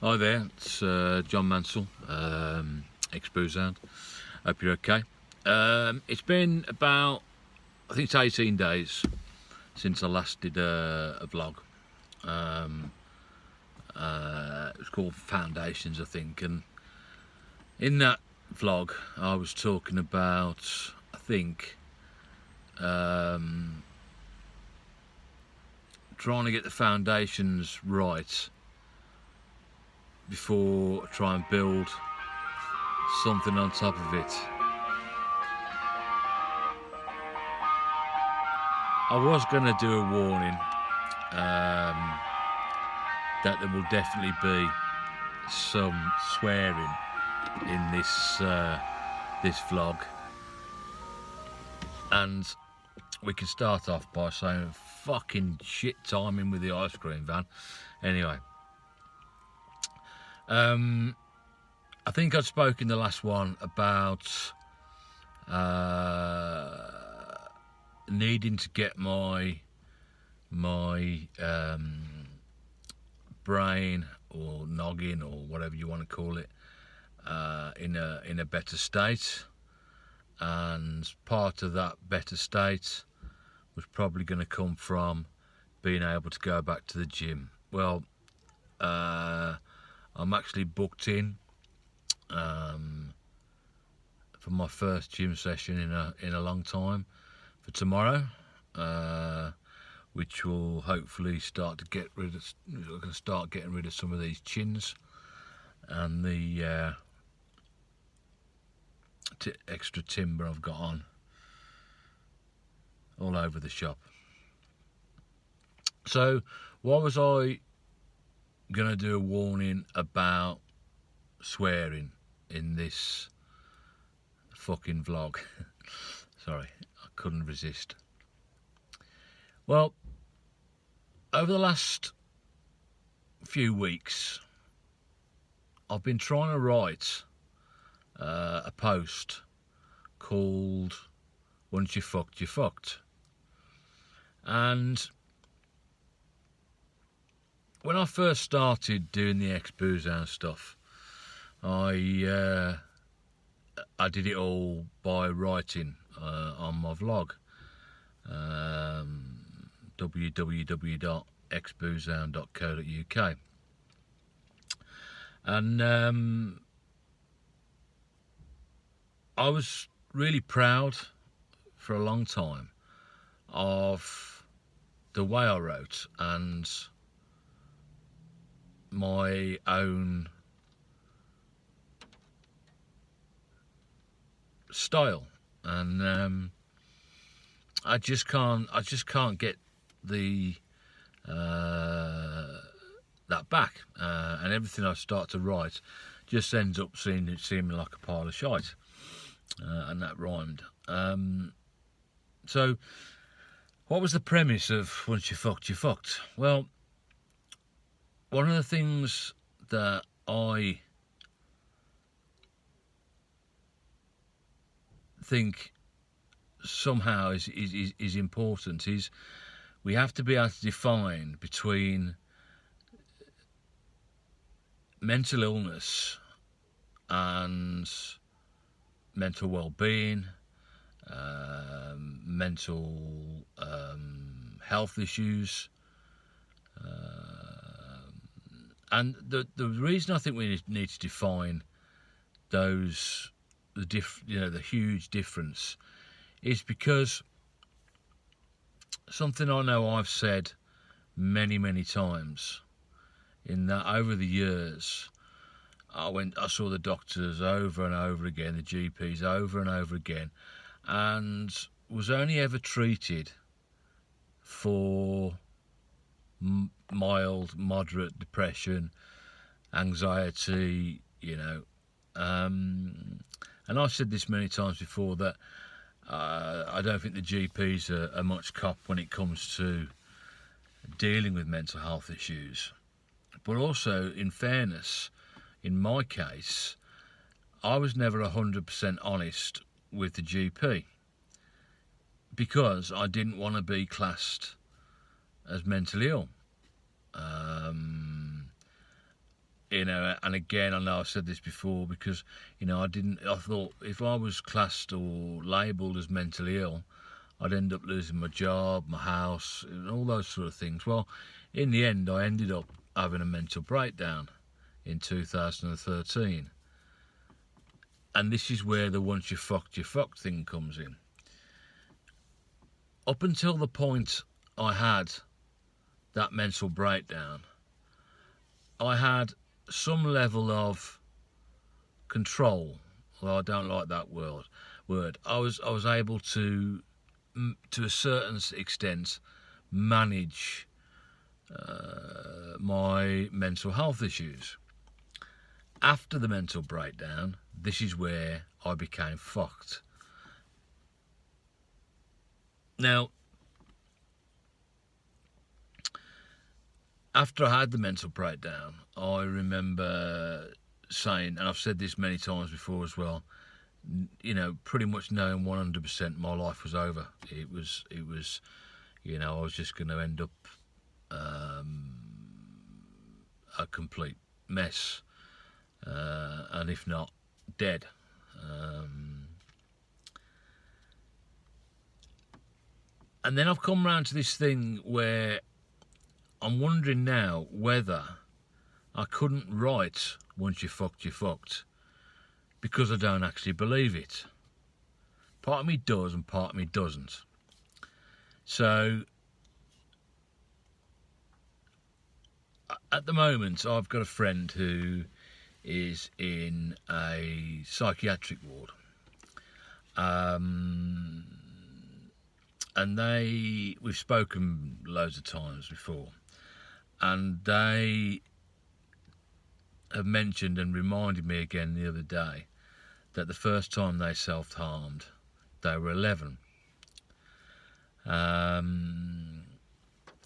Hi there, it's John Mansell, exboozehound. Hope you're okay. It's been about, I think it's 18 days since I last did a vlog. It was called Foundations, I think, and in that vlog I was talking about, I think, trying to get the foundations right before I try and build something on top of it. I was going to do a warning that there will definitely be some swearing in this vlog, and we can start off by saying fucking shit timing with the ice cream van. Anyway, I think I'd spoke in the last one about needing to get my brain or noggin or whatever you want to call it in a better state, and part of that better state was probably going to come from being able to go back to the gym. Well, I'm actually booked in for my first gym session in a long time for tomorrow, which will hopefully start to get rid of. We're going to start getting rid of some of these chins and the extra timber I've got on all over the shop. So why was I going to do a warning about swearing in this fucking vlog? Sorry, I couldn't resist. Well, over the last few weeks I've been trying to write a post called "Once You're Fucked, You're Fucked." And when I first started doing the exboozehound stuff, I did it all by writing on my vlog, www.exboozehound.co.uk, and I was really proud for a long time of the way I wrote and my own style, and I just can't get the that back, and everything I start to write just ends up seeming like a pile of shite, and that rhymed. So what was the premise of "Once You're Fucked, You're Fucked"? Well, one of the things that I think somehow is important is we have to be able to define between mental illness and mental well-being, mental health issues, and the reason I think we need to define those, the huge difference, is because something I know I've said many times, in that over the years I saw the doctors over and over again, the GPs over and over again, and was only ever treated for mild, moderate depression, anxiety, and I've said this many times before, that I don't think the GPs are much cop when it comes to dealing with mental health issues. But also, in fairness, in my case, I was never 100% honest with the GP, because I didn't want to be classed as mentally ill. and again, I know I've said this before, because, I thought if I was classed or labelled as mentally ill, I'd end up losing my job, my house, and all those sort of things. Well, in the end, I ended up having a mental breakdown in 2013. And this is where the once you're fucked thing comes in. Up until the point I had that mental breakdown, I had some level of control. Well, I don't like that word. I was able to a certain extent, manage my mental health issues. After the mental breakdown, this is where I became fucked. Now, after I had the mental breakdown, I remember saying, and I've said this many times before as well, pretty much knowing 100% my life was over. It was, I was just going to end up a complete mess, and if not, dead. And then I've come round to this thing where I'm wondering now whether I couldn't write once you're fucked, because I don't actually believe it. Part of me does and part of me doesn't. So at the moment, I've got a friend who is in a psychiatric ward, and we've spoken loads of times before, and they have mentioned and reminded me again the other day that the first time they self-harmed, they were 11.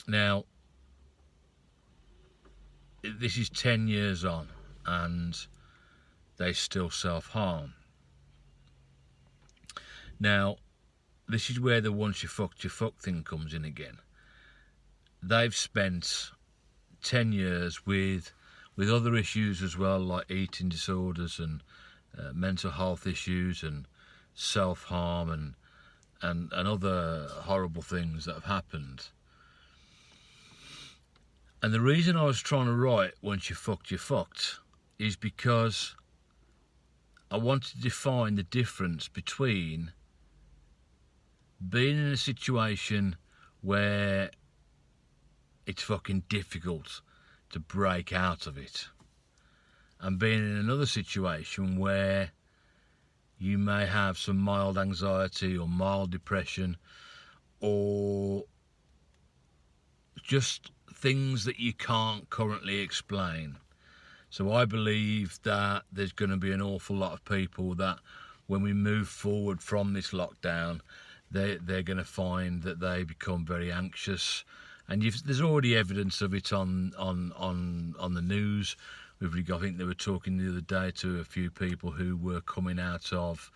Now, this is 10 years on, and they still self-harm. Now, this is where the once you're fucked thing comes in again. They've spent 10 years with other issues as well, like eating disorders and mental health issues and self-harm and other horrible things that have happened. And the reason I was trying to write once you're fucked is because I want to define the difference between being in a situation where it's fucking difficult to break out of it, and being in another situation where you may have some mild anxiety or mild depression, or just things that you can't currently explain. So I believe that there's going to be an awful lot of people that when we move forward from this lockdown, they're going to find that they become very anxious. And there's already evidence of it on the news. I think they were talking the other day to a few people who were coming out of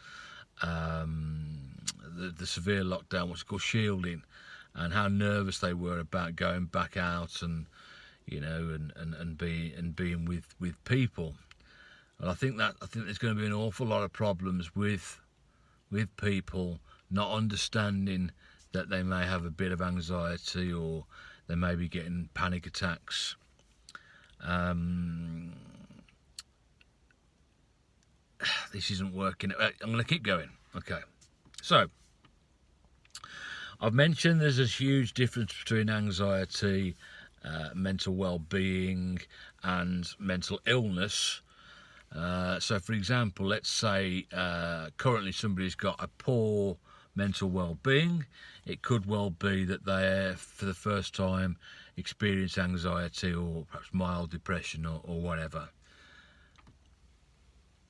the severe lockdown, what's called shielding, and how nervous they were about going back out and being with people. And I think there's going to be an awful lot of problems with people not understanding that they may have a bit of anxiety, or they may be getting panic attacks. This isn't working. I'm going to keep going. Okay. So, I've mentioned there's a huge difference between anxiety, mental well-being, and mental illness. So, for example, let's say currently somebody's got a poor mental well-being. It could well be that they, for the first time, experience anxiety or perhaps mild depression or whatever.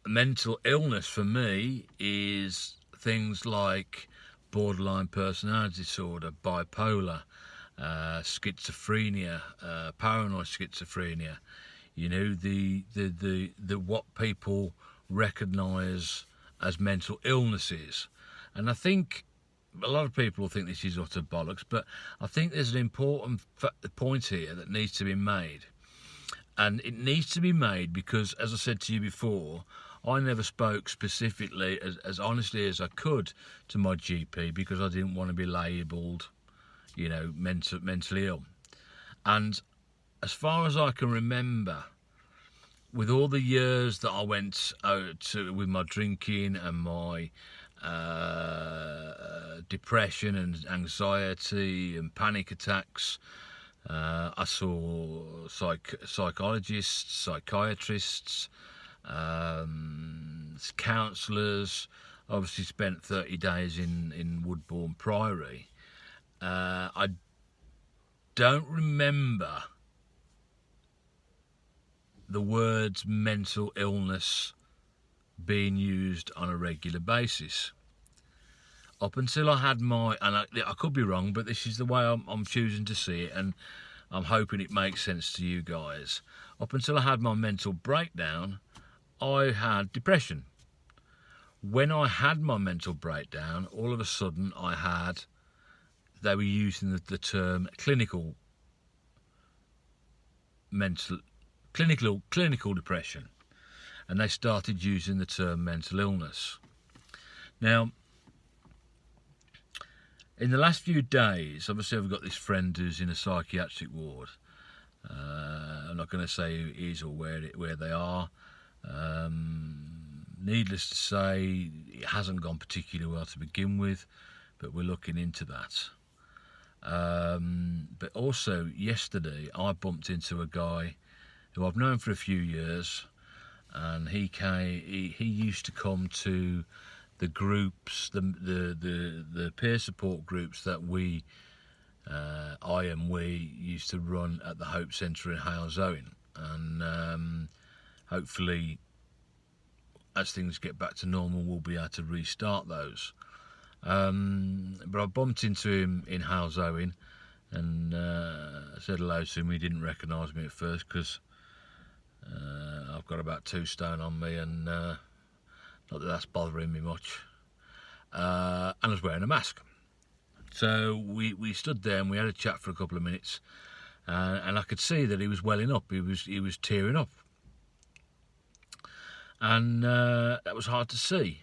Mental illness for me is things like borderline personality disorder, bipolar, schizophrenia, paranoid schizophrenia. The what people recognise as mental illnesses. And I think a lot of people think this is utter bollocks, but I think there's an important point here that needs to be made. And it needs to be made because, as I said to you before, I never spoke specifically as honestly as I could to my GP because I didn't want to be labelled, you know, mentally ill. And as far as I can remember, with all the years that I went with my drinking and my depression and anxiety and panic attacks, I saw psychologists, psychiatrists, counsellors. Obviously spent 30 days in Woodbourne Priory. I don't remember the words mental illness being used on a regular basis. Up until I had my, and I could be wrong, but this is the way I'm choosing to see it, and I'm hoping it makes sense to you guys. Up until I had my mental breakdown, I had depression. When I had my mental breakdown, all of a sudden they were using the term clinical depression, and they started using the term mental illness. Now, in the last few days, obviously I've got this friend who's in a psychiatric ward. I'm not going to say who it is or where they are. Needless to say, it hasn't gone particularly well to begin with, but we're looking into that. But also, yesterday, I bumped into a guy who I've known for a few years, and he used to come to the groups, the peer support groups that we used to run at the Hope Centre in Halesowen, and hopefully, as things get back to normal, we'll be able to restart those. But I bumped into him in Halesowen and said hello to him. He didn't recognise me at first because I've got about 2 stone on me, and not that that's bothering me much. And I was wearing a mask. So we stood there and we had a chat for a couple of minutes, and I could see that he was welling up. He was tearing up, and that was hard to see.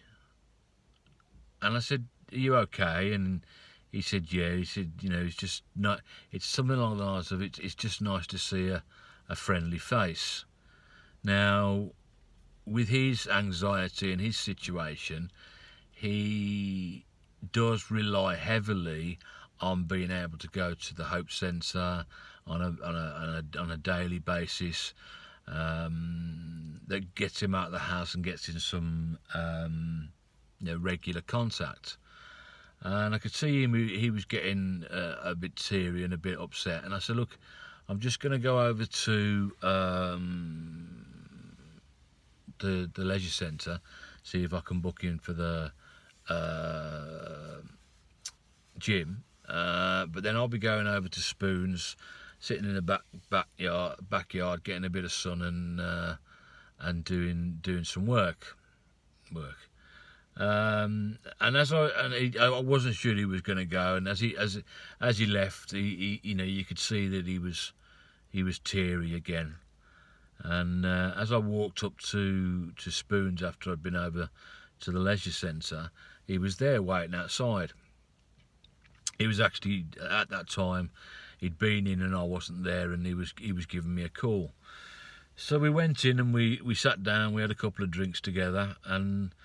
And I said, "Are you okay?" And he said, "Yeah." He said, "You know, it's just not. It's something along the lines of it's just nice to see a friendly face." Now, with his anxiety and his situation, he does rely heavily on being able to go to the Hope Centre on a daily basis. That gets him out of the house and gets in some regular contact. And I could see him; he was getting a bit teary and a bit upset. And I said, "Look, I'm just going to go over to the leisure centre, see if I can book in for the gym. But then I'll be going over to Spoons, sitting in the backyard, getting a bit of sun and doing some work." And I wasn't sure he was going to go, and as he left, you could see that he was teary again. And as I walked up to Spoons after I'd been over to the leisure centre, he was there waiting outside. He was actually, at that time, he'd been in and I wasn't there, and he was giving me a call. So we went in and we sat down, we had a couple of drinks together, and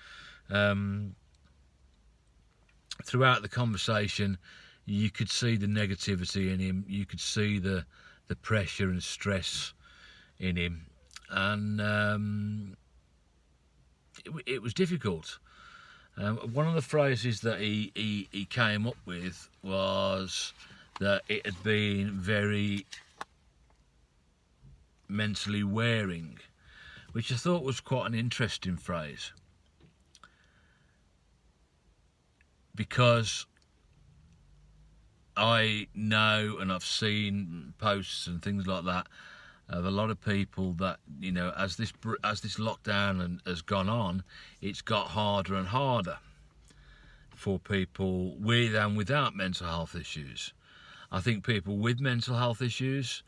throughout the conversation you could see the negativity in him, you could see the pressure and stress in him, and it was difficult. One of the phrases that he came up with was that it had been very mentally wearing, which I thought was quite an interesting phrase, because I know and I've seen posts and things like that of a lot of people that, as this lockdown has gone on, it's got harder and harder for people with and without mental health issues. I think people with mental health issues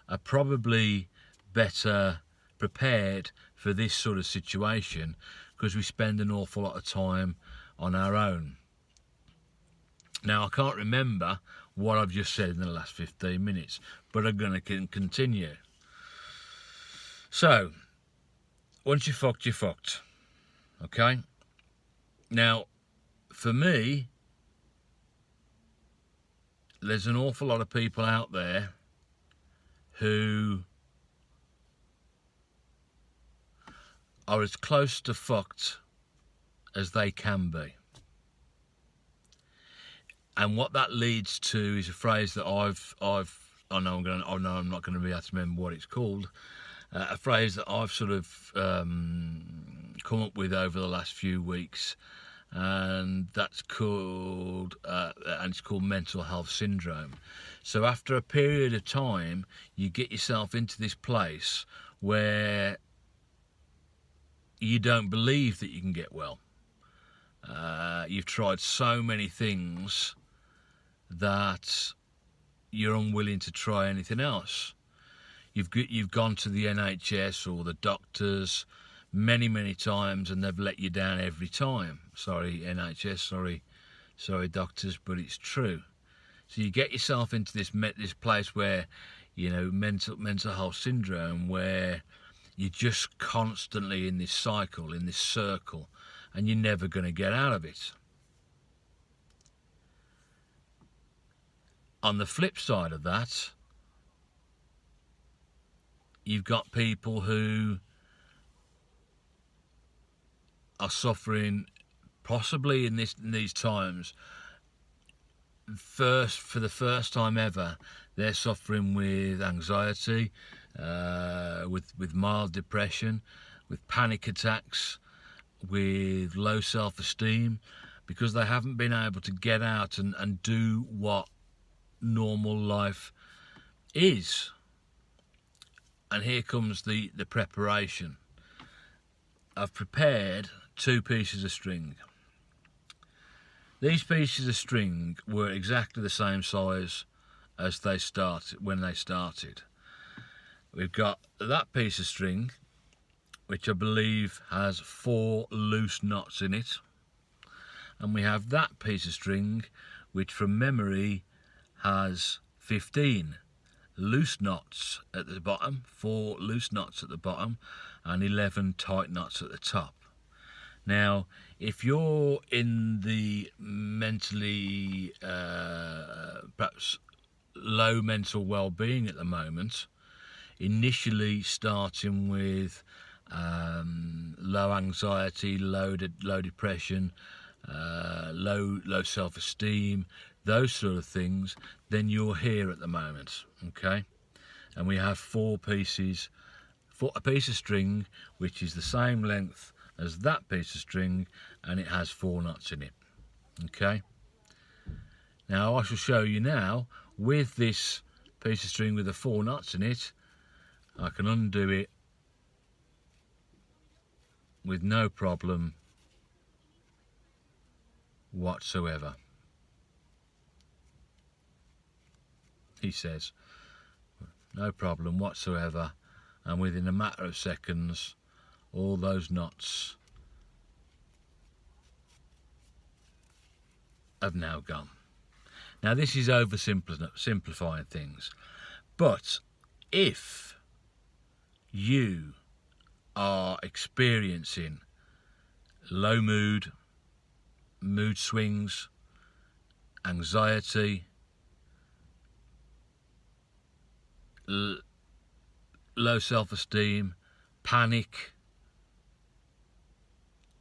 are probably better prepared for this sort of situation, because we spend an awful lot of time on our own. Now, I can't remember what I've just said in the last 15 minutes, but I'm going to continue. So, once you're fucked, you're fucked. Okay? Now, for me, there's an awful lot of people out there who are as close to fucked as they can be. And what that leads to is a phrase that I'm not going to be able to remember what it's called. A phrase that I've sort of come up with over the last few weeks, and that's called it's called mental health syndrome. So after a period of time, you get yourself into this place where you don't believe that you can get well. You've tried so many things that you're unwilling to try anything else. You've gone to the NHS or the doctors many times, and they've let you down every time. Sorry NHS, sorry doctors, but it's true. So you get yourself into this place where, you know, mental health syndrome, where you're just constantly in this cycle, in this circle, and you're never going to get out of it. On the flip side of that, you've got people who are suffering, possibly in these times, for the first time ever, they're suffering with anxiety, with mild depression, with panic attacks, with low self-esteem, because they haven't been able to get out and do what normal life is. And here comes the preparation. I've prepared 2 pieces of string. These pieces of string were exactly the same size as when they started. We've got that piece of string, which I believe has 4 loose knots in it, and we have that piece of string, which from memory has 15 loose knots at the bottom, 4 loose knots at the bottom, and 11 tight knots at the top. Now, if you're in the mentally, perhaps low mental well-being at the moment, initially starting with low anxiety, low depression, low self-esteem, those sort of things, then you're here at the moment, okay? And we have 4 pieces, a piece of string which is the same length as that piece of string, and it has 4 knots in it, okay? Now I shall show you now, with this piece of string with the 4 knots in it, I can undo it with no problem whatsoever. He says, no problem whatsoever, and within a matter of seconds all those knots have now gone. Now this is oversimplifying things, but if you are experiencing low mood swings, anxiety, low self-esteem, panic,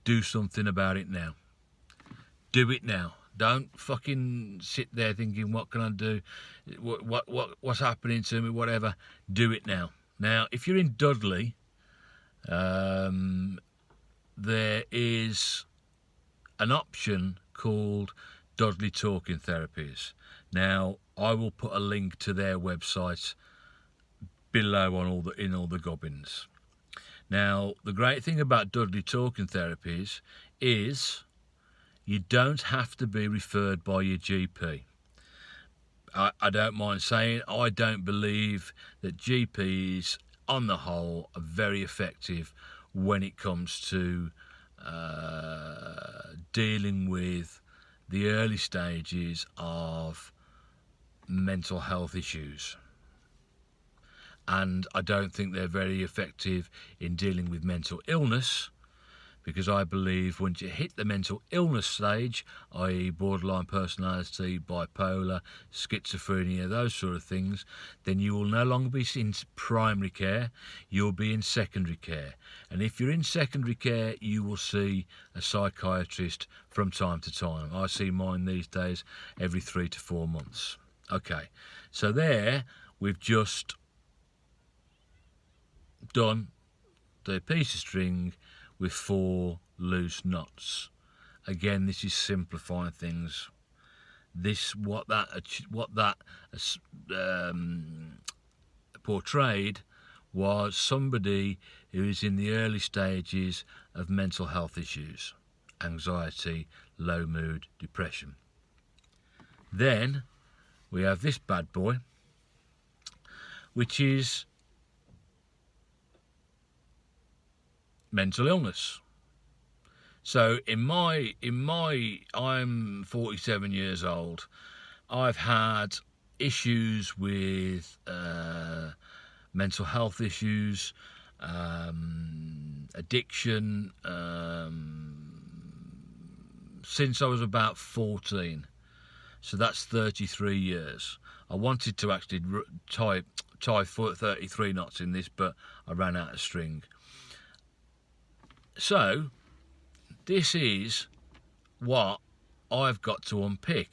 do something about it now. Do it now. Don't fucking sit there thinking, what can I do? What's happening to me? Whatever. Do it now. Now, if you're in Dudley, there is an option called Dudley Talking Therapies. Now, I will put a link to their website below on in all the gubbins. Now, the great thing about Dudley Talking Therapies is you don't have to be referred by your GP. I don't mind saying, I don't believe that GPs on the whole, are very effective when it comes to dealing with the early stages of mental health issues. And I don't think they're very effective in dealing with mental illness, because I believe once you hit the mental illness stage, i.e. borderline personality, bipolar, schizophrenia, those sort of things, then you will no longer be in primary care, you'll be in secondary care. And if you're in secondary care, you will see a psychiatrist from time to time. I see mine these days every 3 to 4 months. Okay, so there we've just done the piece of string with 4 loose knots. Again, this is simplifying things. What that portrayed was somebody who is in the early stages of mental health issues, anxiety, low mood, depression. Then we have this bad boy, which is mental illness. So I'm 47 years old. I've had issues with mental health issues, addiction, since I was about 14. So that's 33 years. I wanted to actually tie 33 knots in this, but I ran out of string. So this is what I've got to unpick.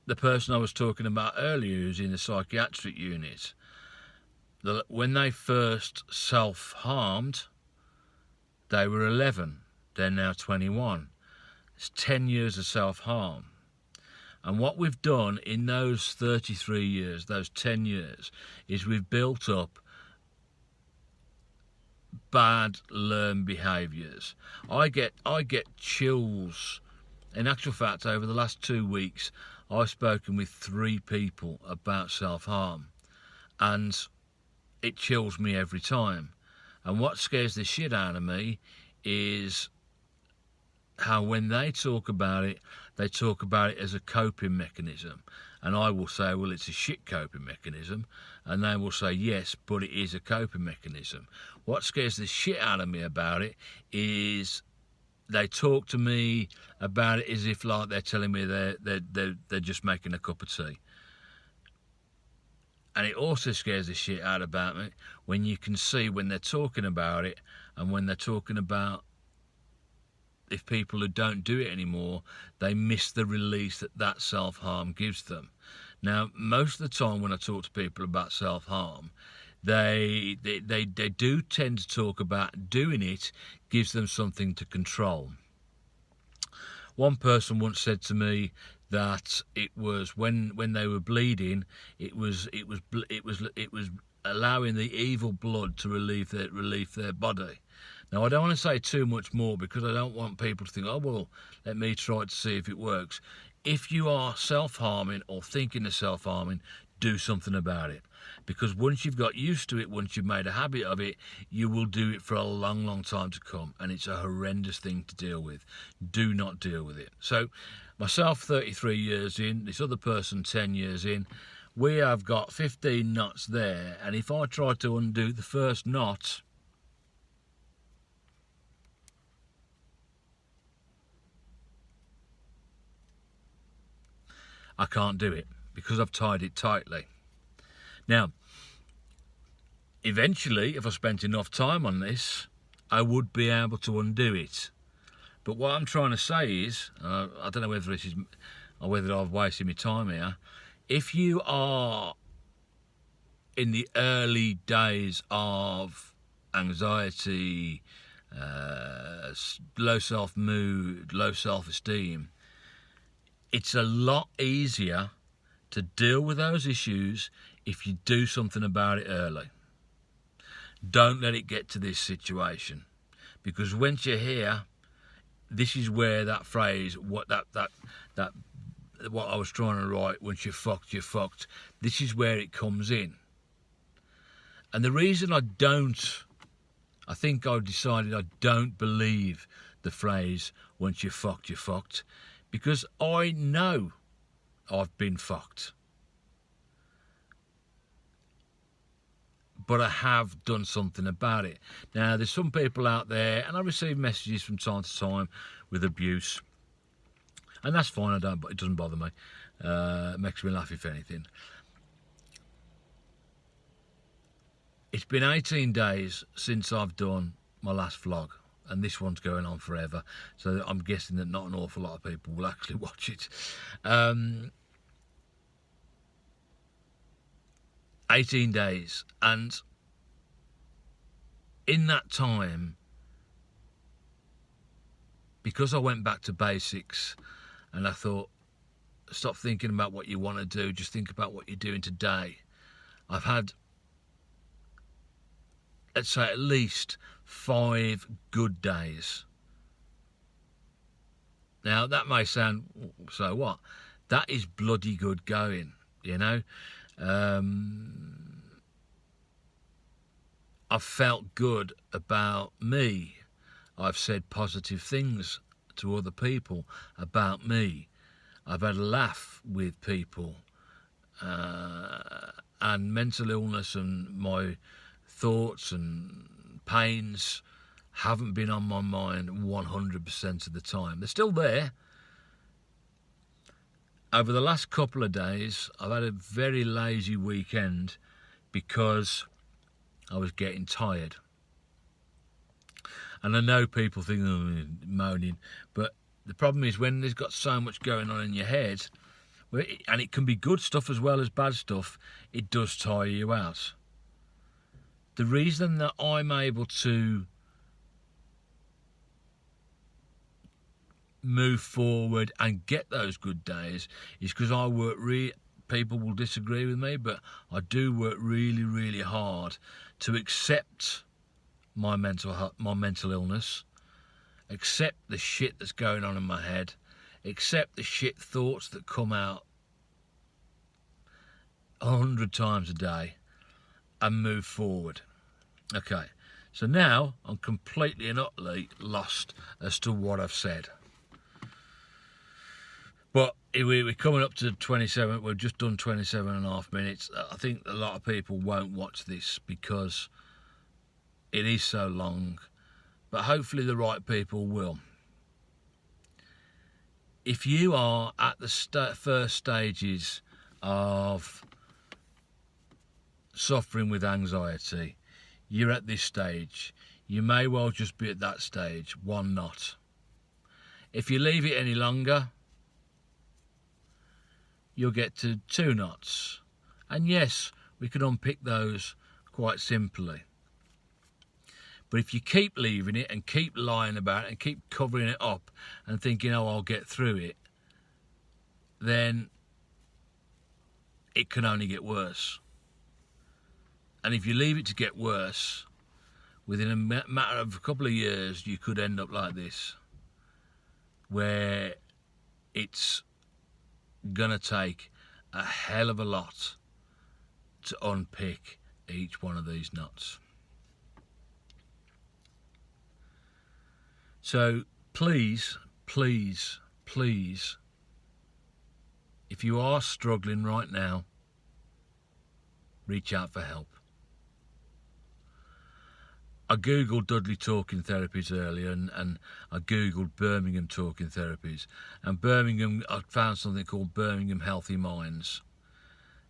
The person I was talking about earlier, who's in the psychiatric unit, when they first self-harmed, they were 11. They're now 21. It's 10 years of self-harm. And what we've done in those 33 years, those 10 years, is we've built up bad learned behaviours. I get chills. In actual fact, over the last 2 weeks, I've spoken with 3 people about self-harm, and it chills me every time. And what scares the shit out of me is how when they talk about it as a coping mechanism. And I will say, well, it's a shit coping mechanism. And they will say, yes, but it is a coping mechanism. What scares the shit out of me about it is they talk to me about it as if like they're telling me they're just making a cup of tea. And it also scares the shit out about me when you can see when they're talking about it, and when they're talking about if people who don't do it anymore, they miss the release that self-harm gives them. Now, most of the time when I talk to people about self-harm, they do tend to talk about doing it gives them something to control. One person once said to me that it was when they were bleeding, it was allowing the evil blood to relieve their body. Now, I don't want to say too much more because I don't want people to think, oh, well, let me try to see if it works. If you are self-harming or thinking of self-harming, do something about it. Because once you've got used to it, once you've made a habit of it, you will do it for a long, long time to come. And it's a horrendous thing to deal with. Do not deal with it. So, myself, 33 years in, this other person, 10 years in, we have got 15 knots there. And if I try to undo the first knot, I can't do it because I've tied it tightly. Now, eventually, if I spent enough time on this, I would be able to undo it. But what I'm trying to say is, I don't know whether this is, or whether I've wasted my time here. If you are in the early days of anxiety, low self-mood, low self-esteem, it's a lot easier to deal with those issues if you do something about it early. Don't let it get to this situation, because once you're here, this is where that phrase, what I was trying to write, once you're fucked, you're fucked. This is where it comes in. And the reason I think I've decided I don't believe the phrase, once you're fucked, because I know I've been fucked. But I have done something about it. Now, there's some people out there, and I receive messages from time to time with abuse, and that's fine. It doesn't bother me. It makes me laugh, if anything. It's been 18 days since I've done my last vlog, and this one's going on forever, so I'm guessing that not an awful lot of people will actually watch it. 18 days, and in that time, because I went back to basics and I thought, stop thinking about what you want to do, just think about what you're doing today. I've had, let's say, at least 5 good days. Now, that may sound, so what? That is bloody good going, you know? I've felt good about me. I've said positive things to other people about me. I've had a laugh with people. And mental illness and my thoughts and pains haven't been on my mind 100% of the time. They're still there. Over the last couple of days, I've had a very lazy weekend because I was getting tired. And I know people think, oh, moaning, but the problem is when there's got so much going on in your head, and it can be good stuff as well as bad stuff, it does tire you out. The reason that I'm able to move forward and get those good days is because I work people will disagree with me, but I do work really, really hard to accept my mental illness, accept the shit that's going on in my head, accept the shit thoughts that come out 100 times a day, and move forward. Okay, so now I'm completely and utterly lost as to what I've said. But we're coming up to 27, we've just done 27 and a half minutes. I think a lot of people won't watch this because it is so long, but hopefully the right people will. If you are at the first stages of suffering with anxiety, you're at this stage. You may well just be at that stage, 1 knot. If you leave it any longer, you'll get to 2 knots. And yes, we can unpick those quite simply. But if you keep leaving it and keep lying about it and keep covering it up and thinking, oh, I'll get through it, then it can only get worse. And if you leave it to get worse, within a matter of a couple of years, you could end up like this, where it's gonna take a hell of a lot to unpick each one of these knots. So please, please, please, if you are struggling right now, reach out for help. I googled Dudley Talking Therapies earlier, and I googled Birmingham Talking Therapies. And Birmingham, I found something called Birmingham Healthy Minds.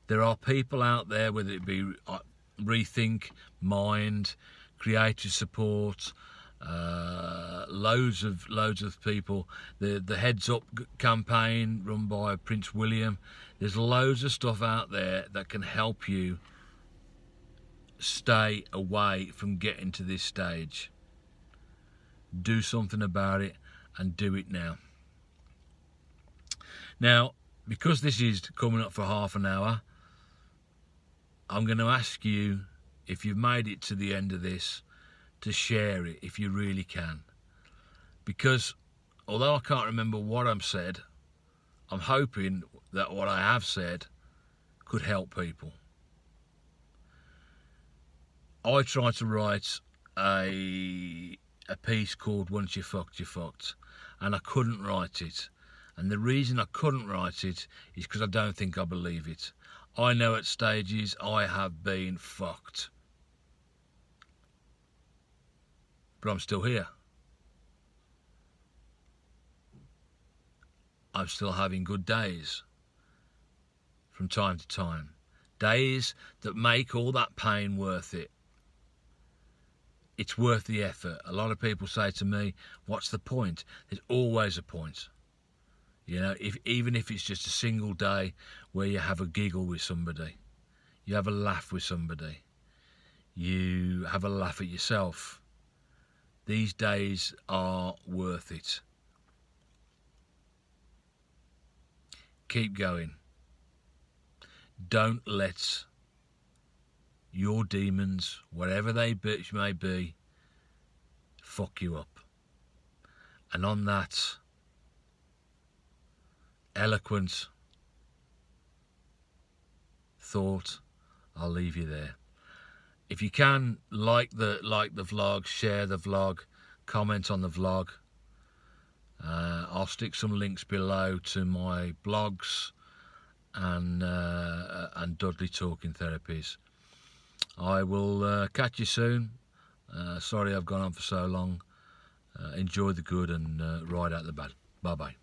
There are people out there, whether it be Rethink, Mind, Creative Support, loads of people. The Heads Up campaign run by Prince William. There's loads of stuff out there that can help you stay away from getting to this stage. Do something about it, and do it now. Now, because this is coming up for half an hour, I'm going to ask you, if you've made it to the end of this, to share it if you really can. Because although I can't remember what I've said, I'm hoping that what I have said could help people. I tried to write a piece called Once You're Fucked, You're Fucked, and I couldn't write it. And the reason I couldn't write it is because I don't think I believe it. I know at stages I have been fucked. But I'm still here. I'm still having good days from time to time. Days that make all that pain worth it. It's worth the effort. A lot of people say to me, what's the point? There's always a point. You know, even if it's just a single day where you have a giggle with somebody, you have a laugh with somebody, you have a laugh at yourself. These days are worth it. Keep going. Don't let your demons, whatever they may be, fuck you up. And on that eloquent thought, I'll leave you there. If you can, like the vlog, share the vlog, comment on the vlog. I'll stick some links below to my blogs and Dudley Talking Therapies. I will catch you soon. Sorry I've gone on for so long. Enjoy the good and ride out the bad. Bye bye.